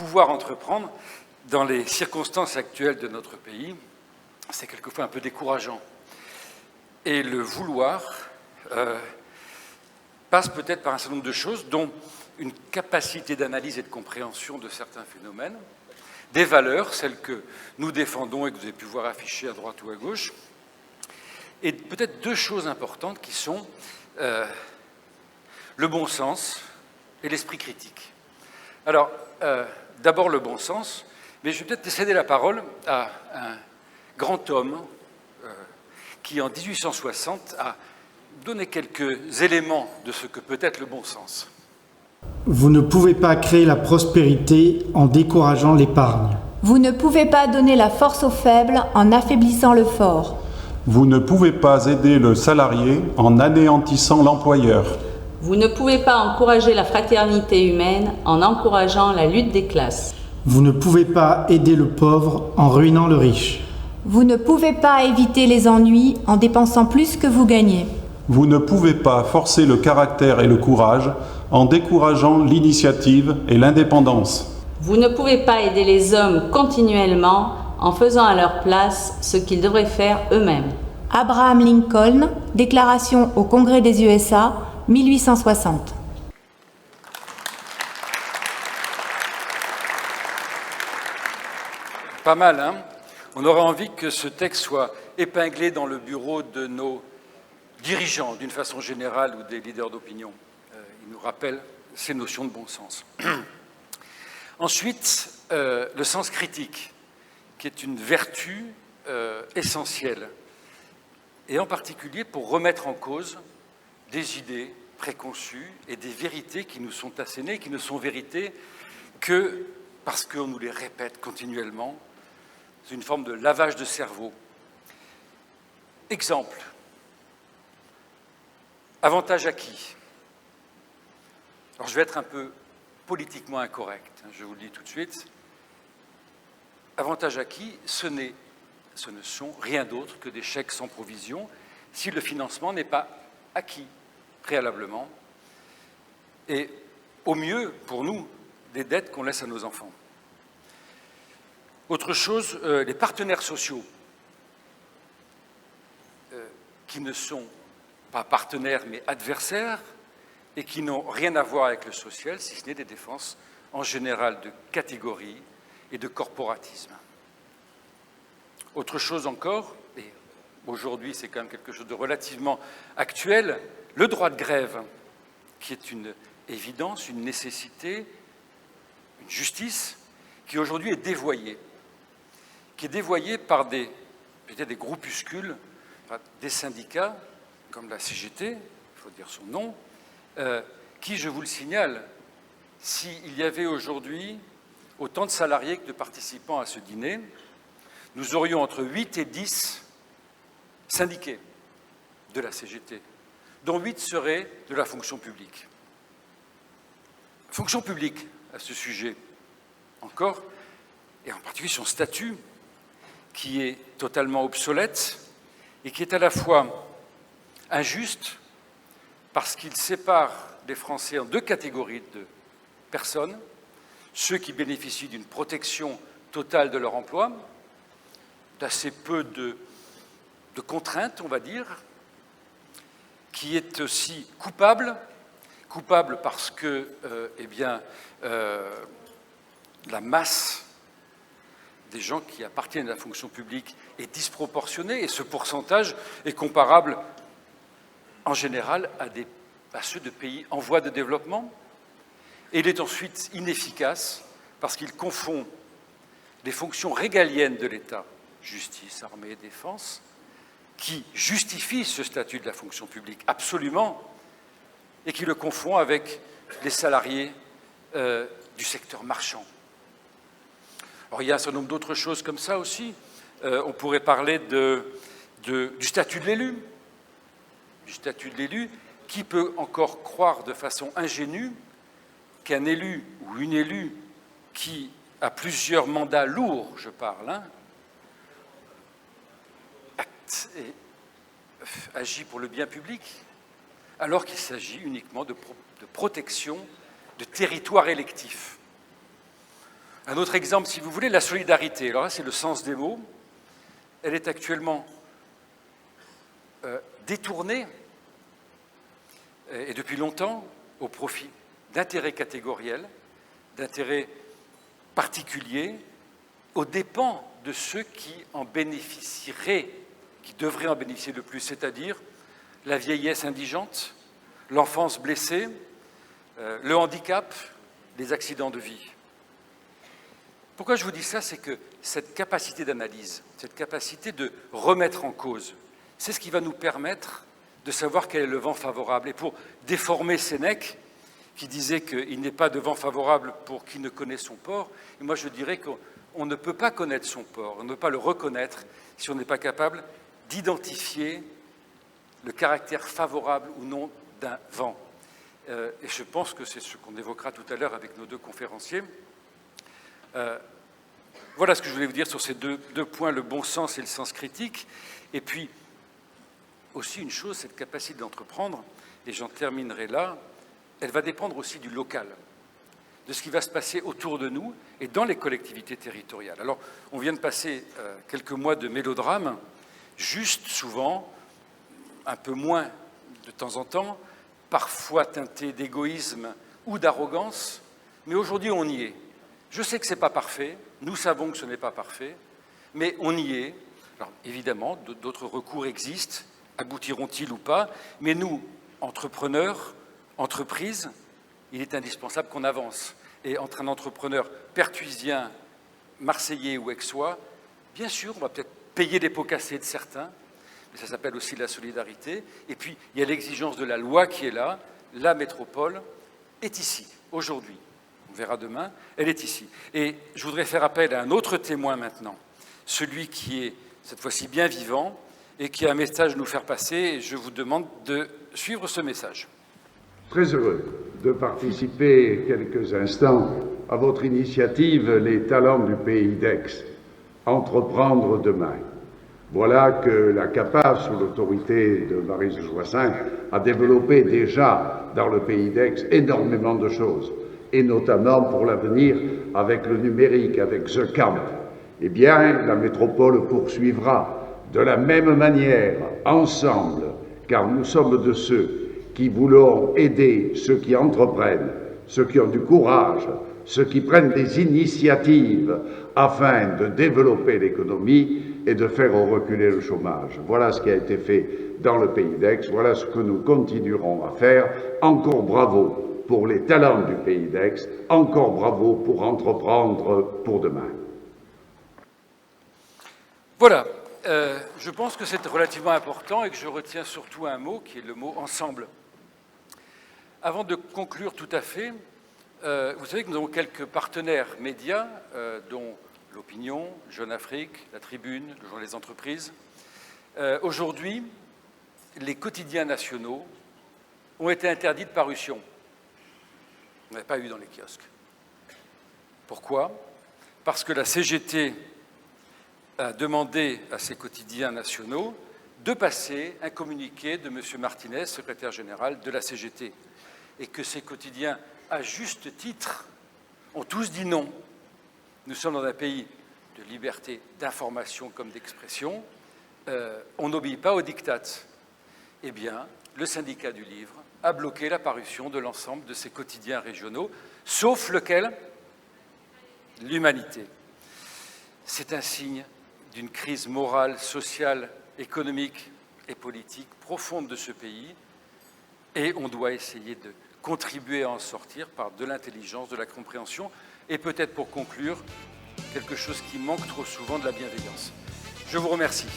pouvoir entreprendre dans les circonstances actuelles de notre pays, c'est quelquefois un peu décourageant. Et le vouloir passe peut-être par un certain nombre de choses, dont une capacité d'analyse et de compréhension de certains phénomènes, des valeurs, celles que nous défendons et que vous avez pu voir affichées à droite ou à gauche, et peut-être deux choses importantes qui sont le bon sens et l'esprit critique. Alors, d'abord le bon sens, mais je vais peut-être céder la parole à un grand homme qui, en 1860, a donné quelques éléments de ce que peut être le bon sens. Vous ne pouvez pas créer la prospérité en décourageant l'épargne. Vous ne pouvez pas donner la force aux faibles en affaiblissant le fort. Vous ne pouvez pas aider le salarié en anéantissant l'employeur. Vous ne pouvez pas encourager la fraternité humaine en encourageant la lutte des classes. Vous ne pouvez pas aider le pauvre en ruinant le riche. Vous ne pouvez pas éviter les ennuis en dépensant plus que vous gagnez. Vous ne pouvez pas forcer le caractère et le courage en décourageant l'initiative et l'indépendance. Vous ne pouvez pas aider les hommes continuellement en faisant à leur place ce qu'ils devraient faire eux-mêmes. Abraham Lincoln, déclaration au Congrès des USA, 1860. Pas mal, hein? On aurait envie que ce texte soit épinglé dans le bureau de nos dirigeants, d'une façon générale, ou des leaders d'opinion. Il nous rappelle ces notions de bon sens. Ensuite, le sens critique, qui est une vertu essentielle, et en particulier pour remettre en cause des idées préconçues et des vérités qui nous sont assénées, qui ne sont vérités que parce qu'on nous les répète continuellement. C'est une forme de lavage de cerveau. Exemple. Avantage acquis. Alors je vais être un peu politiquement incorrect, je vous le dis tout de suite. Avantage acquis, ce ne sont rien d'autre que des chèques sans provision si le financement n'est pas acquis préalablement. Et au mieux, pour nous, des dettes qu'on laisse à nos enfants. Autre chose, les partenaires sociaux qui ne sont pas partenaires mais adversaires et qui n'ont rien à voir avec le social, si ce n'est des défenses en général de catégorie et de corporatisme. Autre chose encore, et aujourd'hui c'est quand même quelque chose de relativement actuel, le droit de grève, qui est une évidence, une nécessité, une justice, qui aujourd'hui est dévoyée par peut-être des groupuscules, des syndicats, comme la CGT, il faut dire son nom, qui, je vous le signale, s'il y avait aujourd'hui autant de salariés que de participants à ce dîner, nous aurions entre 8 et 10 syndiqués de la CGT, dont 8 seraient de la fonction publique. Fonction publique, à ce sujet, encore, et en particulier son statut, qui est totalement obsolète et qui est à la fois injuste parce qu'il sépare les Français en deux catégories de personnes, ceux qui bénéficient d'une protection totale de leur emploi, d'assez peu de contraintes, on va dire, qui est aussi coupable parce que la masse des gens qui appartiennent à la fonction publique est disproportionnée et ce pourcentage est comparable en général à ceux de pays en voie de développement. Et il est ensuite inefficace parce qu'il confond les fonctions régaliennes de l'État, justice, armée, défense, qui justifient ce statut de la fonction publique absolument, et qui le confond avec les salariés du secteur marchand. Alors, il y a un certain nombre d'autres choses comme ça aussi. On pourrait parler du statut de l'élu. Du statut de l'élu, qui peut encore croire de façon ingénue qu'un élu ou une élue qui a plusieurs mandats lourds, je parle, agit pour le bien public, alors qu'il s'agit uniquement de protection de territoires électifs. Un autre exemple, si vous voulez, la solidarité. Alors là, c'est le sens des mots. Elle est actuellement détournée, et depuis longtemps, au profit d'intérêts catégoriels, d'intérêts particuliers, aux dépens de ceux qui en bénéficieraient, qui devraient en bénéficier le plus, c'est-à-dire la vieillesse indigente, l'enfance blessée, le handicap, les accidents de vie. Pourquoi je vous dis ça? C'est que cette capacité d'analyse, cette capacité de remettre en cause, c'est ce qui va nous permettre de savoir quel est le vent favorable. Et pour déformer Sénèque, qui disait qu'il n'est pas de vent favorable pour qui ne connaît son port, et moi je dirais qu'on ne peut pas connaître son port, on ne peut pas le reconnaître si on n'est pas capable d'identifier le caractère favorable ou non d'un vent. Et je pense que c'est ce qu'on évoquera tout à l'heure avec nos deux conférenciers. Voilà ce que je voulais vous dire sur ces deux points, le bon sens et le sens critique. Et puis, aussi une chose, cette capacité d'entreprendre, et j'en terminerai là, elle va dépendre aussi du local, de ce qui va se passer autour de nous et dans les collectivités territoriales. Alors, on vient de passer quelques mois de mélodrame, juste souvent, un peu moins de temps en temps, parfois teinté d'égoïsme ou d'arrogance, mais aujourd'hui on y est. Je sais que ce n'est pas parfait, nous savons que ce n'est pas parfait, mais on y est. Alors évidemment, d'autres recours existent, aboutiront-ils ou pas, mais nous, entrepreneurs, entreprises, il est indispensable qu'on avance. Et entre un entrepreneur pertuisien, marseillais ou aixois, bien sûr, on va peut-être payer les pots cassés de certains, mais ça s'appelle aussi la solidarité. Et puis, il y a l'exigence de la loi qui est là. La métropole est ici, aujourd'hui. On verra demain, elle est ici. Et je voudrais faire appel à un autre témoin maintenant, celui qui est, cette fois-ci, bien vivant et qui a un message à nous faire passer. Et je vous demande de suivre ce message. Très heureux de participer quelques instants à votre initiative « Les talents du pays d'Aix, entreprendre demain ». Voilà que la CAPAV, sous l'autorité de Maryse Joissin, a développé déjà dans le pays d'Aix énormément de choses, et notamment pour l'avenir avec le numérique, avec The Camp. Eh bien, la métropole poursuivra de la même manière, ensemble, car nous sommes de ceux qui voulons aider ceux qui entreprennent, ceux qui ont du courage, ceux qui prennent des initiatives afin de développer l'économie et de faire reculer le chômage. Voilà ce qui a été fait dans le pays d'Aix, voilà ce que nous continuerons à faire. Encore bravo pour les talents du pays d'Aix, encore bravo pour entreprendre pour demain. Voilà, je pense que c'est relativement important et que je retiens surtout un mot qui est le mot « ensemble ». Avant de conclure tout à fait, vous savez que nous avons quelques partenaires médias, dont l'Opinion, Jeune Afrique, La Tribune, le Journal des Entreprises. Aujourd'hui, les quotidiens nationaux ont été interdits de parution. On n'avait pas eu dans les kiosques. Pourquoi? Parce que la CGT a demandé à ces quotidiens nationaux de passer un communiqué de M. Martinez, secrétaire général de la CGT, et que ces quotidiens, à juste titre, ont tous dit non. Nous sommes dans un pays de liberté d'information comme d'expression. On n'obéit pas aux diktats. Eh bien, le syndicat du livre a bloqué la parution de l'ensemble de ces quotidiens régionaux, sauf lequel? L'Humanité. C'est un signe d'une crise morale, sociale, économique et politique profonde de ce pays, et on doit essayer de contribuer à en sortir par de l'intelligence, de la compréhension, et peut-être pour conclure, quelque chose qui manque trop souvent, de la bienveillance. Je vous remercie.